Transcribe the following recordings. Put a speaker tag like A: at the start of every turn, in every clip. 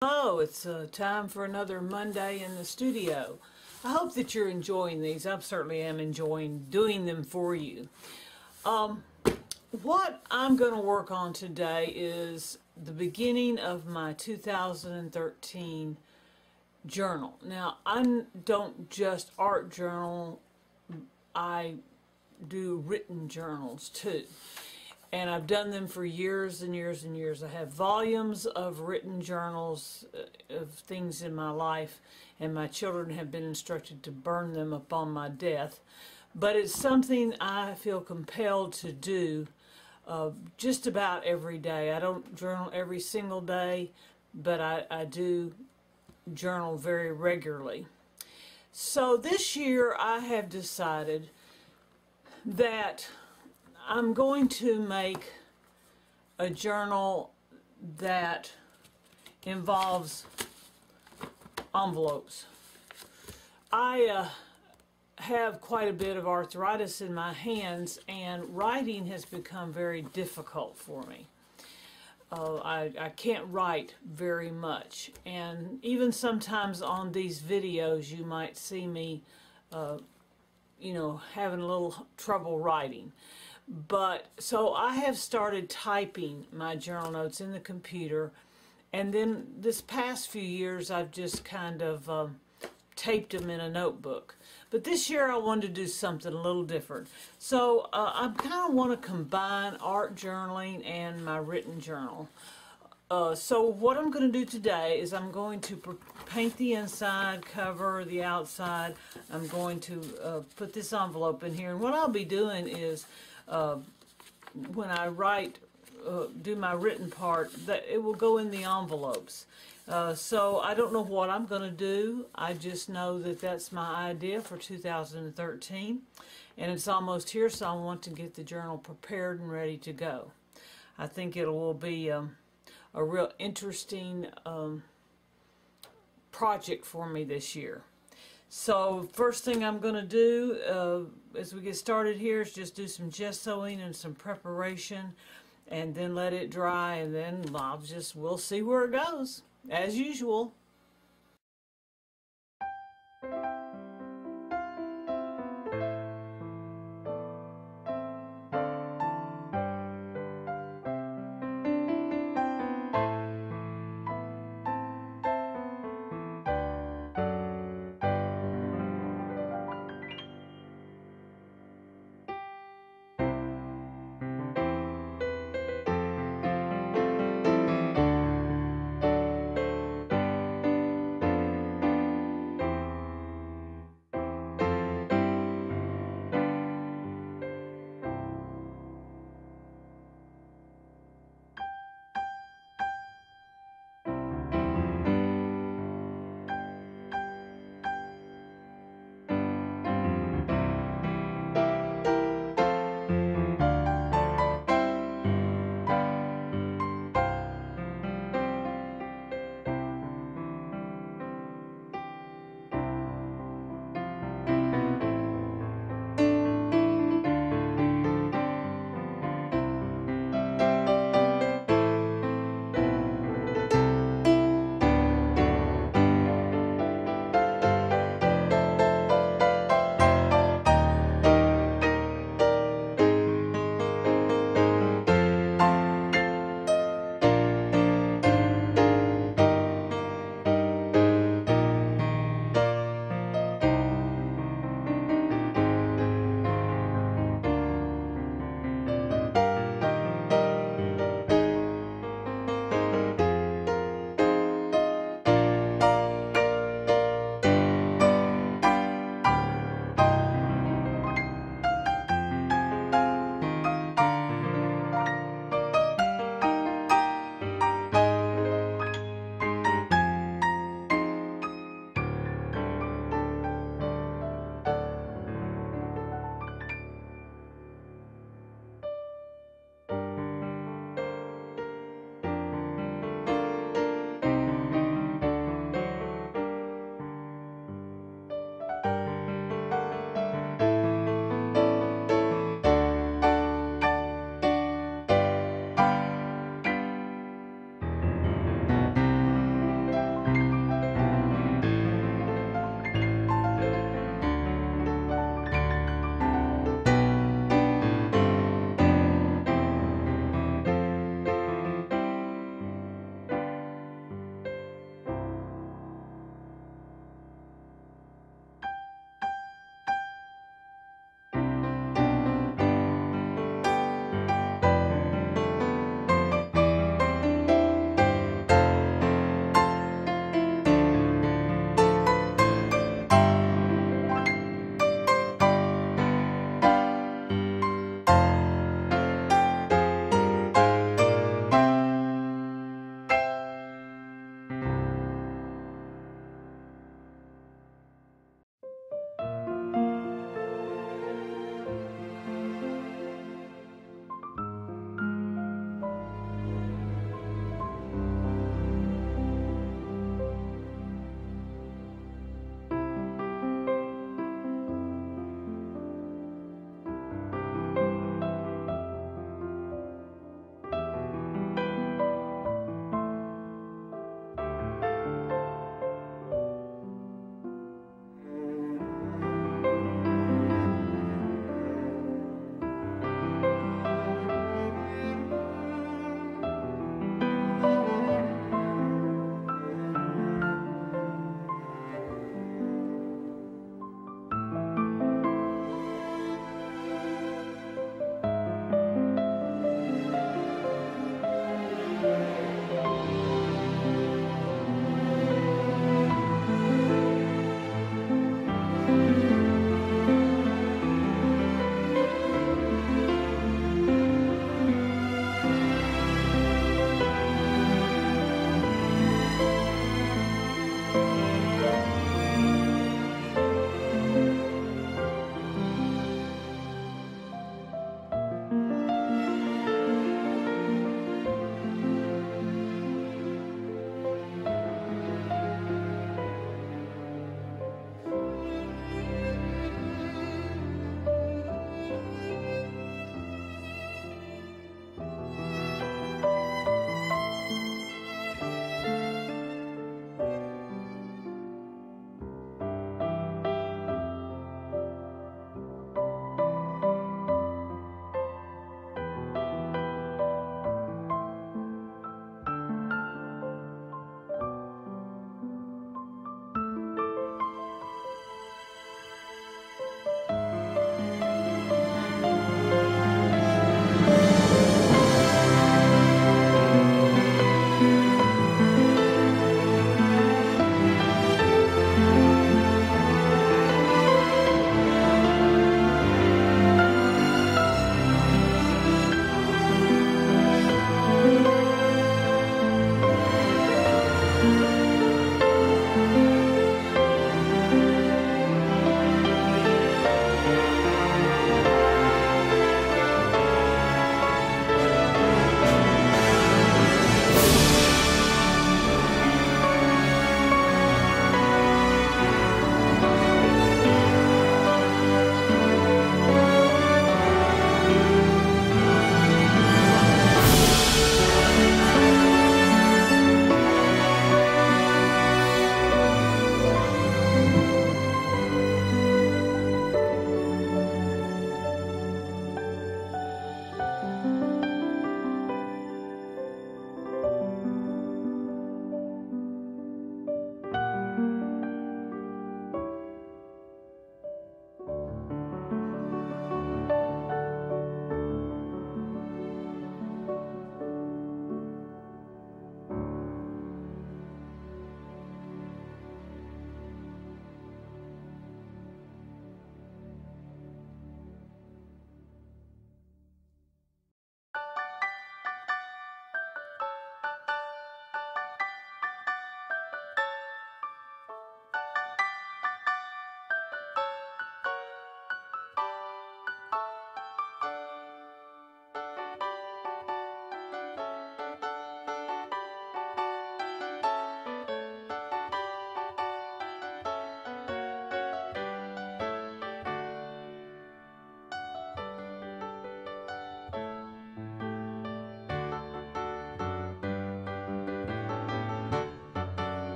A: Hello, it's time for another Monday in the studio. I hope that you're enjoying these. I certainly am enjoying doing them for you. What I'm going to work on today is the beginning of my 2013 journal. Now, I don't just art journal, I do written journals too. And I've done them for years and years and years. I have volumes of written journals of things in my life, and my children have been instructed to burn them upon my death. But it's something I feel compelled to do just about every day. I don't journal every single day, but I do journal very regularly. So this year I have decided that I'm going to make a journal that involves envelopes. I have quite a bit of arthritis in my hands, and writing has become very difficult for me. I can't write very much, and even sometimes on these videos you might see me having a little trouble writing. But so I have started typing my journal notes in the computer, and then this past few years I've just kind of taped them in a notebook. But this year I wanted to do something a little different. So I kind of want to combine art journaling and my written journal. So what I'm going to do today is I'm going to paint the inside, cover the outside. I'm going to put this envelope in here, and what I'll be doing is when I write, do my written part, that it will go in the envelopes. So I don't know what I'm going to do. I just know that that's my idea for 2013, and it's almost here, so I want to get the journal prepared and ready to go. I think it will be a real interesting project for me this year. So first thing I'm going to do as we get started here is just do some gessoing and some preparation, and then let it dry, and then we'll see where it goes as usual.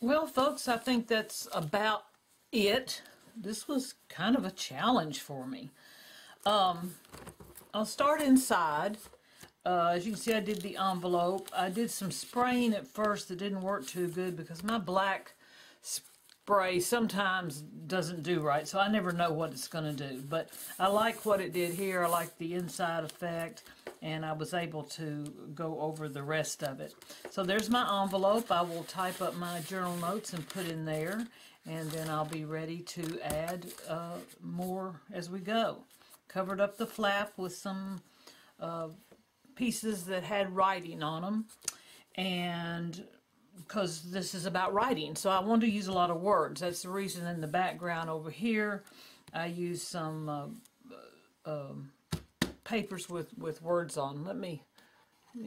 A: Well, folks, I think that's about it. This was kind of a challenge for me. I'll start inside. As you can see, I did the envelope. I did some spraying at first that didn't work too good because my black spray sometimes doesn't do right, so I never know what it's going to do. But I like what it did here. I like the inside effect, and I was able to go over the rest of it. So there's my envelope. I will type up my journal notes and put in there, and then I'll be ready to add more as we go. Covered up the flap with some pieces that had writing on them, and because this is about writing, so I want to use a lot of words. That's the reason in the background over here I use some papers with words on. Let me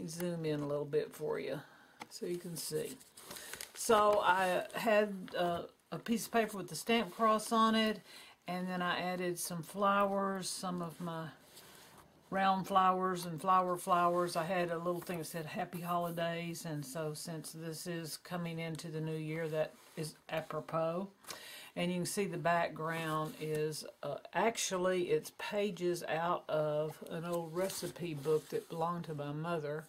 A: zoom in a little bit for you so you can see. So I had a piece of paper with the stamp cross on it, and then I added some flowers, some of my round flowers and flowers. I had a little thing that said Happy Holidays, and so since this is coming into the new year, that is apropos. And you can see the background is actually it's pages out of an old recipe book that belonged to my mother.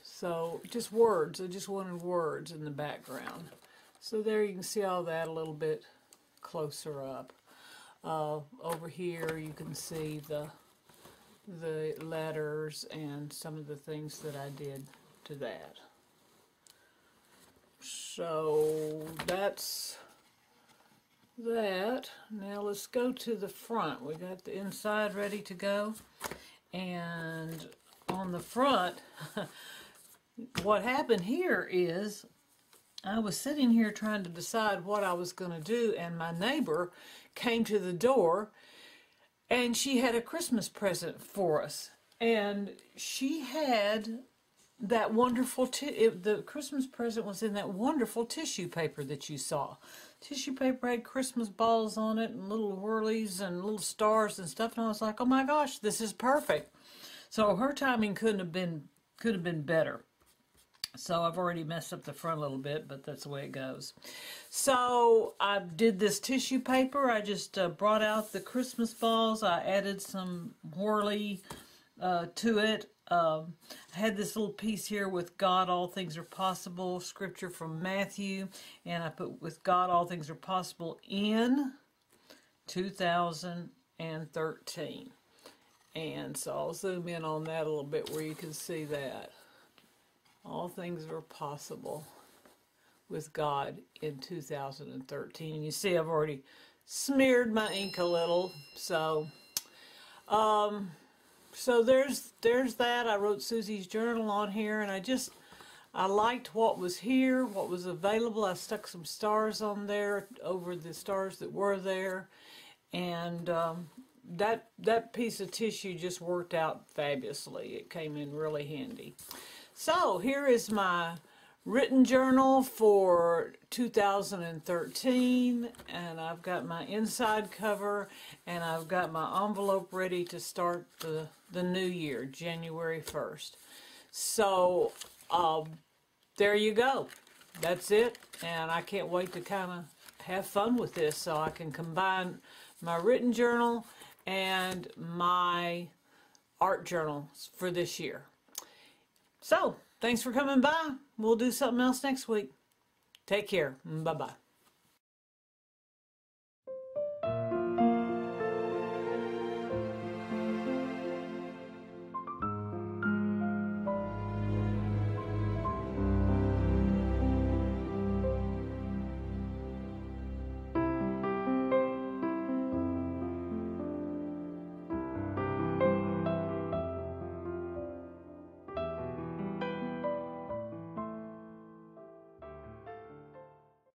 A: So just words. I just wanted words in the background. So there you can see all that a little bit closer up. Over here you can see the letters and some of the things that I did to that. So that's that. Now let's go to the front. We got the inside ready to go, and on the front what happened here is I was sitting here trying to decide what I was going to do, and my neighbor came to the door, and she had a Christmas present for us. And she had that wonderful, the Christmas present was in that wonderful tissue paper that you saw. Tissue paper had Christmas balls on it and little whirlies and little stars and stuff. And I was like, oh my gosh, this is perfect. So her timing could have been better. So I've already messed up the front a little bit, but that's the way it goes. So I did this tissue paper. I just brought out the Christmas balls. I added some whirly to it. I had this little piece here with God, all things are possible, scripture from Matthew. And I put with God, all things are possible in 2013. And so I'll zoom in on that a little bit where you can see that. All things are possible with God in 2013. And you see I've already smeared my ink a little. So there's that. I wrote Susie's Journal on here, and I liked what was here, what was available. I stuck some stars on there over the stars that were there. And that piece of tissue just worked out fabulously. It came in really handy. So here is my written journal for 2013, and I've got my inside cover, and I've got my envelope ready to start the new year, January 1st. So there you go. That's it, and I can't wait to kind of have fun with this so I can combine my written journal and my art journal for this year. So, thanks for coming by. We'll do something else next week. Take care. Bye-bye.